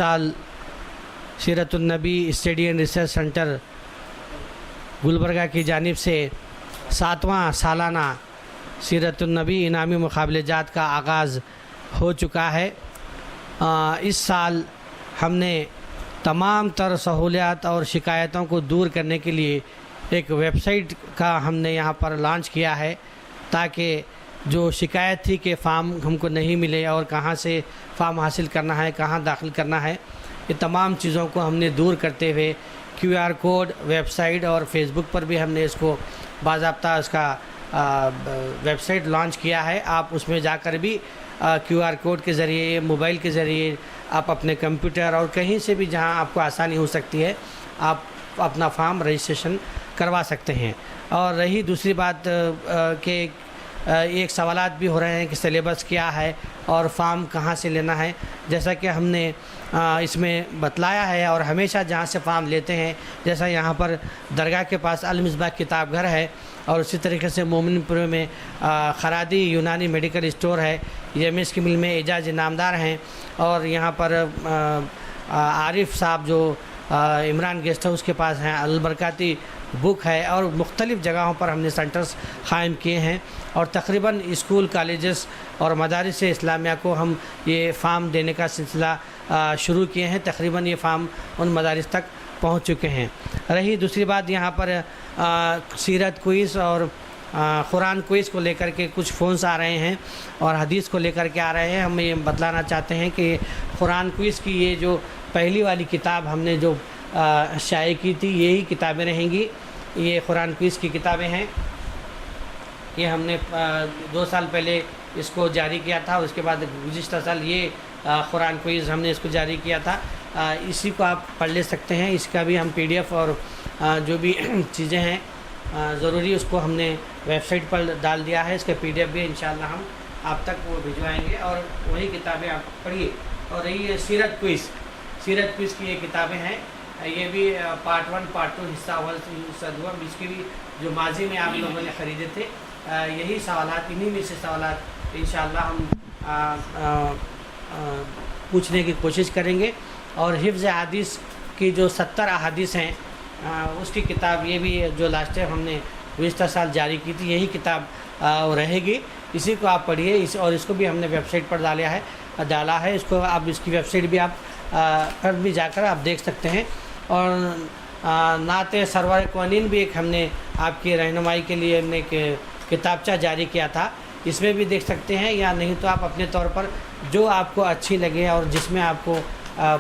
سال سیرت النبی study and research centre Gulbarga کی جانب سے 7واں سالانہ سیرت النبی انعامی مقابلہ جات کا آغاز ہو چکا ہے۔ اس سال ہم نے تمام تر سہولیات اور شکایتوں کو دور کرنے کے لیے ایک ویب سائٹ کا ہم نے یہاں پر لانچ کیا ہے، تاکہ جو شکایت تھی کہ فارم ہم کو نہیں ملے اور کہاں سے فارم حاصل کرنا ہے، کہاں داخل کرنا ہے، یہ تمام چیزوں کو ہم نے دور کرتے ہوئے QR کوڈ ویب سائٹ اور فیس بک پر بھی ہم نے اس کو باضابطہ اس کا ویب سائٹ لانچ کیا ہے۔ آپ اس میں جا کر بھی QR کوڈ کے ذریعے، موبائل کے ذریعے، آپ اپنے کمپیوٹر اور کہیں سے بھی جہاں آپ کو آسانی ہو سکتی ہے آپ اپنا فارم رجسٹریشن کروا سکتے ہیں۔ اور رہی دوسری بات کہ ایک سوالات بھی ہو رہے ہیں کہ سلیبس کیا ہے اور فارم کہاں سے لینا ہے، جیسا کہ ہم نے اس میں بتلایا ہے اور ہمیشہ جہاں سے فارم لیتے ہیں، جیسا یہاں پر درگاہ کے پاس المصباح کتاب گھر ہے، اور اسی طریقے سے مومن پور میں خرادی یونانی میڈیکل اسٹور ہے، MS کی مل میں اعجاز انعامدار ہیں، اور یہاں پر عارف صاحب جو عمران گیسٹ ہاؤس کے پاس ہیں، البرکاتی بک ہے، اور مختلف جگہوں پر ہم نے سینٹرز قائم کیے ہیں، اور تقریباً اسکول، کالجز اور مدارس اسلامیہ کو ہم یہ فارم دینے کا سلسلہ شروع کیے ہیں۔ تقریباً یہ فارم ان مدارس تک پہنچ چکے ہیں۔ رہی دوسری بات، یہاں پر سیرت کوئز اور قرآن کوئز کو لے کر کے کچھ فونز آ رہے ہیں اور حدیث کو لے کر کے آ رہے ہیں۔ ہم یہ بتلانا چاہتے ہیں کہ قرآن کوئز کی یہ جو پہلی والی کتاب ہم نے جو شائع کی تھی، یہی کتابیں رہیں گی۔ یہ قرآن کوئز کی کتابیں ہیں، یہ ہم نے 2 سال پہلے اس کو جاری کیا تھا، اس کے بعد گزشتہ سال یہ قرآن کوئز ہم نے اس کو جاری کیا تھا۔ اسی کو آپ پڑھ لے سکتے ہیں۔ اس کا بھی ہم PDF اور جو بھی چیزیں ہیں ضروری، اس کو ہم نے ویب سائٹ پر ڈال دیا ہے۔ اس کا PDF بھی انشاءاللہ ہم آپ تک وہ بھجوائیں گے، اور وہی کتابیں آپ پڑھیے۔ اور یہ سیرت کوئز کی یہ کتابیں ہیں، یہ بھی پارٹ 1 پارٹ 2 حصہ 1 حصہ 2، اس کی بھی جو ماضی میں آپ لوگوں نے خریدے تھے، یہی سوالات، انہی میں سے سوالات انشاءاللہ ہم پوچھنے کی کوشش کریں گے۔ اور حفظ احادیث کی جو 70 احادیث ہیں، اس کی کتاب یہ بھی جو لاسٹ ٹائم ہم نے گزشتہ سال جاری کی تھی، یہی کتاب رہے گی۔ اسی کو آپ پڑھیے، اور اس کو بھی ہم نے ویب سائٹ پر ڈالا ہے۔ اس کو آپ، اس کی ویب سائٹ بھی آپ پر بھی جا کر آپ دیکھ سکتے ہیں۔ اور نعت سرور کونین بھی ایک ہم نے آپ کی رہنمائی کے لیے ہم نے ایک کتابچہ جاری کیا تھا، اس میں بھی دیکھ سکتے ہیں، یا نہیں تو آپ اپنے طور پر جو آپ کو اچھی لگے اور جس میں آپ کو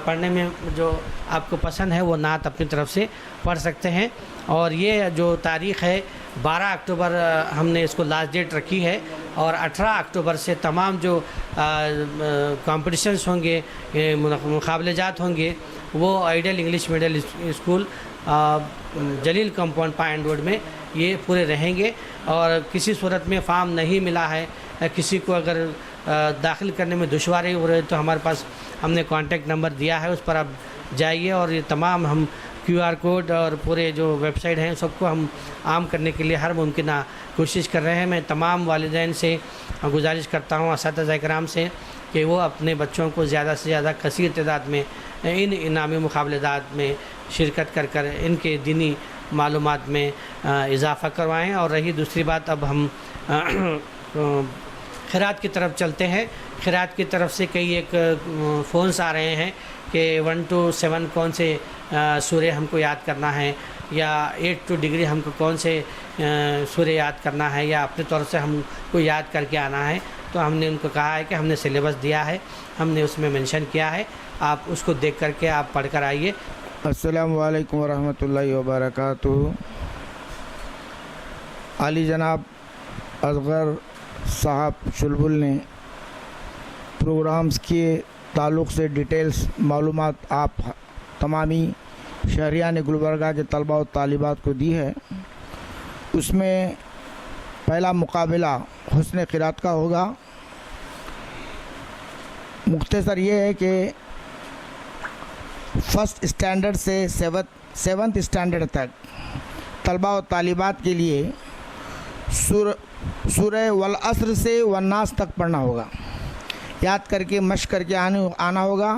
پڑھنے میں جو آپ کو پسند ہے وہ نعت اپنی طرف سے پڑھ سکتے ہیں۔ اور یہ جو تاریخ ہے 12 اکتوبر ہم نے اس کو لاسٹ ڈیٹ رکھی ہے، اور 18 اکتوبر سے تمام جو کمپٹیشنز ہوں گے، مقابلہ جات ہوں گے، وہ آئیڈیل انگلش میڈل اسکول جلیل کمپاؤنڈ پائن روڈ میں یہ پورے رہیں گے۔ اور کسی صورت میں فارم نہیں ملا ہے، کسی کو اگر داخل کرنے میں دشواری ہو رہی ہے، تو ہمارے پاس ہم نے کانٹیکٹ نمبر دیا ہے، اس پر آپ جائیے، اور یہ تمام ہم QR کوڈ اور پورے جو ویب سائٹ ہیں سب کو ہم عام کرنے کے لیے ہر ممکنہ کوشش کر رہے ہیں۔ میں تمام والدین سے گزارش کرتا ہوں، اساتذہ کرام سے، کہ وہ اپنے بچوں کو زیادہ سے زیادہ کثیر تعداد میں ان انعامی مقابلات میں شرکت کر ان کے دینی معلومات میں اضافہ کروائیں۔ اور رہی دوسری بات، اب ہم خیرات کی طرف چلتے ہیں۔ خیرات کی طرف سے کئی ایک فونز آ رہے ہیں کہ 1 to 7 کون سے سورہ ہم کو یاد کرنا ہے، یا 8 to ڈگری ہم کو کون سے سورہ یاد کرنا ہے، یا اپنے طور سے ہم کو یاد کر کے آنا ہے۔ تو ہم نے ان کو کہا ہے کہ ہم نے سلیبس دیا ہے، ہم نے اس میں منشن کیا ہے، آپ اس کو دیکھ کر کے آپ پڑھ کر آئیے۔ السلام علیکم ورحمۃ اللہ وبرکاتہ۔ عالی جناب اصغر صاحب چلبل نے پروگرامز کے تعلق سے ڈیٹیلز معلومات آپ تمامی شہریان گلبرگہ کے طلباء و طالبات کو دی ہے۔ اس میں پہلا مقابلہ حسن قرات کا ہوگا۔ مختصر یہ ہے کہ فرسٹ اسٹینڈرڈ سے سیونتھ اسٹینڈرڈ تک طلباء و طالبات کے لیے سورہ والعصر سے والناس تک پڑھنا ہوگا، یاد کر کے مشق کر کے آنا ہوگا۔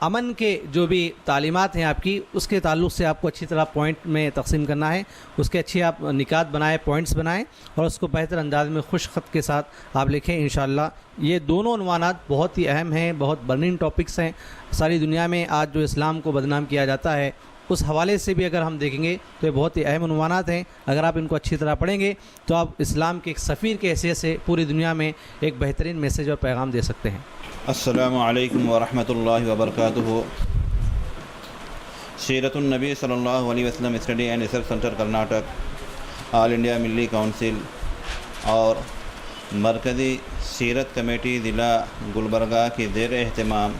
امن کے جو بھی تعلیمات ہیں آپ کی، اس کے تعلق سے آپ کو اچھی طرح پوائنٹ میں تقسیم کرنا ہے، اس کے اچھی آپ نکات بنائیں، پوائنٹس بنائیں اور اس کو بہتر انداز میں خوش خط کے ساتھ آپ لکھیں انشاءاللہ۔ یہ دونوں عنوانات بہت ہی اہم ہیں، بہت برننگ ٹاپکس ہیں۔ ساری دنیا میں آج جو اسلام کو بدنام کیا جاتا ہے، اس حوالے سے بھی اگر ہم دیکھیں گے تو یہ بہت ہی اہم عنوانات ہیں۔ اگر آپ ان کو اچھی طرح پڑھیں گے تو آپ اسلام کے ایک سفیر کے حیثیت سے پوری دنیا میں ایک بہترین میسیج اور پیغام دے سکتے ہیں۔ السلام علیکم ورحمۃ اللہ وبرکاتہ۔ سیرت النبی صلی اللہ علیہ وسلم study and research centre Karnataka, all India ملی کونسل اور مرکزی سیرت کمیٹی ضلع گلبرگہ کی زیر اہتمام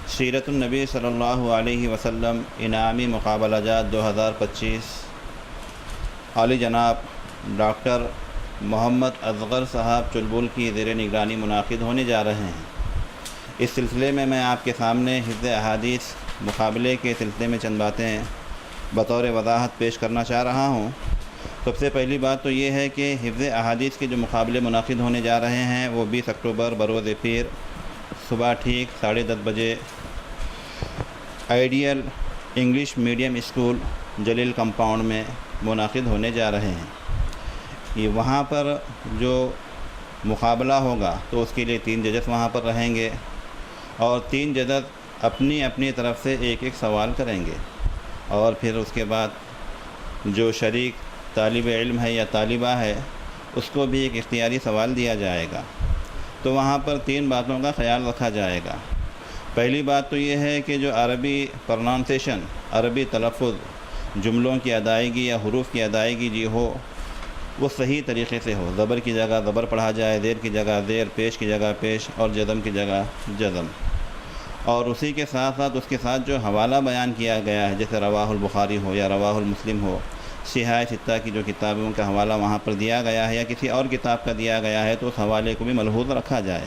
سیرت النبی صلی اللہ علیہ وسلم انعامی مقابلہ جات 2025 عالی جناب ڈاکٹر محمد اصغر صاحب چلبل کی زیر نگرانی منعقد ہونے جا رہے ہیں۔ اس سلسلے میں آپ کے سامنے حفظ احادیث مقابلے کے سلسلے میں چند باتیں بطور وضاحت پیش کرنا چاہ رہا ہوں۔ سب سے پہلی بات تو یہ ہے کہ حفظ احادیث کے جو مقابلے منعقد ہونے جا رہے ہیں وہ 20 اکتوبر بروز پیر صبح ٹھیک 10:30 بجے آئیڈیل انگلش میڈیم اسکول جلیل کمپاؤنڈ میں منعقد ہونے جا رہے ہیں۔ یہ وہاں پر جو مقابلہ ہوگا تو اس کے لیے 3 ججز وہاں پر رہیں گے اور 3 ججز اپنی اپنی طرف سے ایک سوال کریں گے، اور پھر اس کے بعد جو شریک طالب علم ہے یا طالبہ ہے اس کو بھی ایک اختیاری سوال دیا جائے گا۔ تو وہاں پر 3 باتوں کا خیال رکھا جائے گا۔ پہلی بات تو یہ ہے کہ جو عربی پروننسیشن، عربی تلفظ، جملوں کی ادائیگی یا حروف کی ادائیگی جی ہو وہ صحیح طریقے سے ہو، زبر کی جگہ زبر پڑھا جائے، زیر کی جگہ زیر، پیش کی جگہ پیش اور جزم کی جگہ جزم۔ اور اسی کے ساتھ ساتھ اس کے ساتھ جو حوالہ بیان کیا گیا ہے، جیسے رواہ البخاری ہو یا رواہ المسلم ہو، صحاح ستہ کی جو کتابوں کا حوالہ وہاں پر دیا گیا ہے یا کسی اور کتاب کا دیا گیا ہے تو اس حوالے کو بھی ملحوظ رکھا جائے۔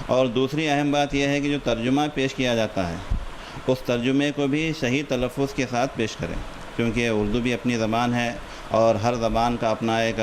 اور دوسری اہم بات یہ ہے کہ جو ترجمہ پیش کیا جاتا ہے اس ترجمے کو بھی صحیح تلفظ کے ساتھ پیش کریں، کیونکہ اردو بھی اپنی زبان ہے اور ہر زبان کا اپنا ایک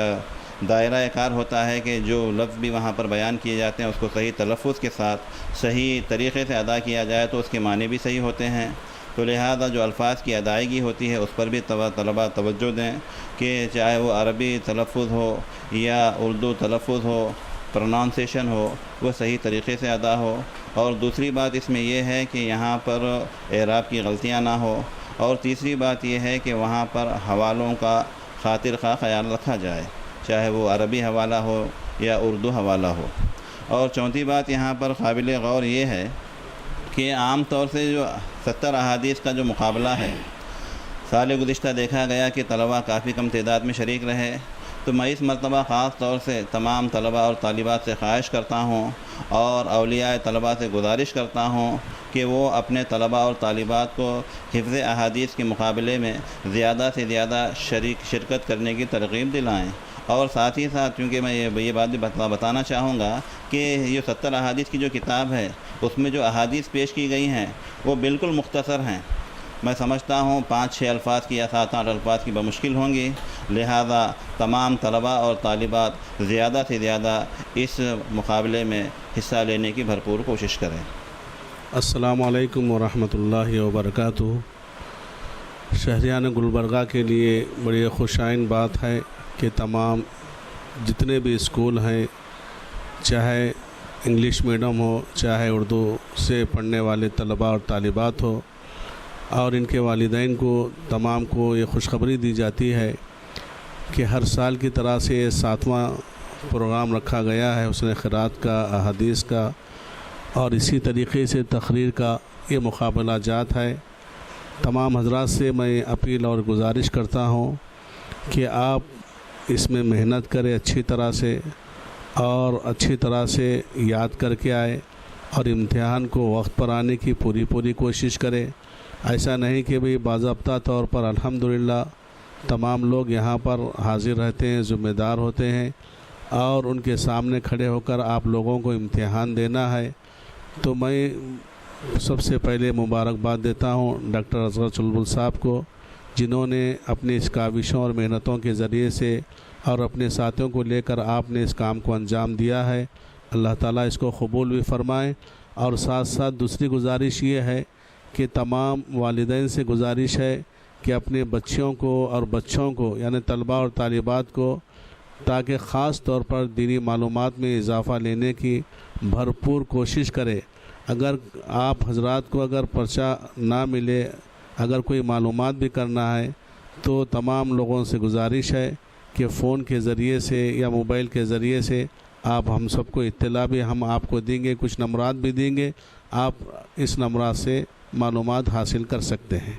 دائرہ کار ہوتا ہے کہ جو لفظ بھی وہاں پر بیان کیے جاتے ہیں اس کو صحیح تلفظ کے ساتھ صحیح طریقے سے ادا کیا جائے تو اس کے معنی بھی صحیح ہوتے ہیں۔ تو لہذا جو الفاظ کی ادائیگی ہوتی ہے اس پر بھی طلباء توجہ دیں کہ چاہے وہ عربی تلفظ ہو یا اردو تلفظ ہو، پروننسیشن ہو، وہ صحیح طریقے سے ادا ہو۔ اور دوسری بات اس میں یہ ہے کہ یہاں پر اعراب کی غلطیاں نہ ہو۔ اور تیسری بات یہ ہے کہ وہاں پر حوالوں کا خاطر خواہ خیال رکھا جائے، چاہے وہ عربی حوالہ ہو یا اردو حوالہ ہو۔ اور چوتھی بات یہاں پر قابل غور یہ ہے کہ عام طور سے جو 70 احادیث کا جو مقابلہ ہے، سال گزشتہ دیکھا گیا کہ طلباء کافی کم تعداد میں شریک رہے، تو میں اس مرتبہ خاص طور سے تمام طلباء اور طالبات سے خواہش کرتا ہوں اور اولیاء طلباء سے گزارش کرتا ہوں کہ وہ اپنے طلباء اور طالبات کو حفظ احادیث کے مقابلے میں زیادہ سے زیادہ شرکت کرنے کی ترغیب دلائیں۔ اور ساتھ ہی ساتھ کیونکہ میں یہ بات بھی بتانا چاہوں گا کہ یہ 70 احادیث کی جو کتاب ہے اس میں جو احادیث پیش کی گئی ہیں وہ بالکل مختصر ہیں۔ میں سمجھتا ہوں 5-6 الفاظ کی یا 7-8 الفاظ کی بمشکل ہوں گی، لہذا تمام طلباء اور طالبات زیادہ سے زیادہ اس مقابلے میں حصہ لینے کی بھرپور کوشش کریں۔ السلام علیکم ورحمۃ اللہ وبرکاتہ۔ شہریان گلبرگہ کے لیے بڑی خوشائن بات ہے کہ تمام جتنے بھی اسکول ہیں، چاہے انگلش میڈیم ہو چاہے اردو سے پڑھنے والے طلباء اور طالبات ہو، اور ان کے والدین کو تمام کو یہ خوشخبری دی جاتی ہے کہ ہر سال کی طرح سے 7واں پروگرام رکھا گیا ہے حسن قرات کا، احادیث کا، اور اسی طریقے سے تقریر کا یہ مقابلہ جات ہے۔ تمام حضرات سے میں اپیل اور گزارش کرتا ہوں کہ آپ اس میں محنت کریں اچھی طرح سے اور اچھی طرح سے یاد کر کے آئے اور امتحان کو وقت پر آنے کی پوری کوشش کرے۔ ایسا نہیں کہ بھئی باضابطہ طور پر الحمدللہ تمام لوگ یہاں پر حاضر رہتے ہیں، ذمہ دار ہوتے ہیں، اور ان کے سامنے کھڑے ہو کر آپ لوگوں کو امتحان دینا ہے۔ تو میں سب سے پہلے مبارکباد دیتا ہوں ڈاکٹر اصغر چلبل صاحب کو، جنہوں نے اپنی اس کاوشوں اور محنتوں کے ذریعے سے اور اپنے ساتھیوں کو لے کر آپ نے اس کام کو انجام دیا ہے۔ اللہ تعالیٰ اس کو قبول بھی فرمائے۔ اور ساتھ ساتھ دوسری گزارش یہ ہے کہ تمام والدین سے گزارش ہے کہ اپنے بچیوں کو اور بچوں کو یعنی طلباء اور طالبات کو تاکہ خاص طور پر دینی معلومات میں اضافہ لینے کی بھرپور کوشش کرے. اگر آپ حضرات کو اگر پرچہ نہ ملے، اگر کوئی معلومات بھی کرنا ہے تو تمام لوگوں سے گزارش ہے کہ فون کے ذریعے سے یا موبائل کے ذریعے سے آپ ہم سب کو اطلاع بھی ہم آپ کو دیں گے، کچھ نمبرات بھی دیں گے، آپ اس نمبرات سے معلومات حاصل کر سکتے ہیں.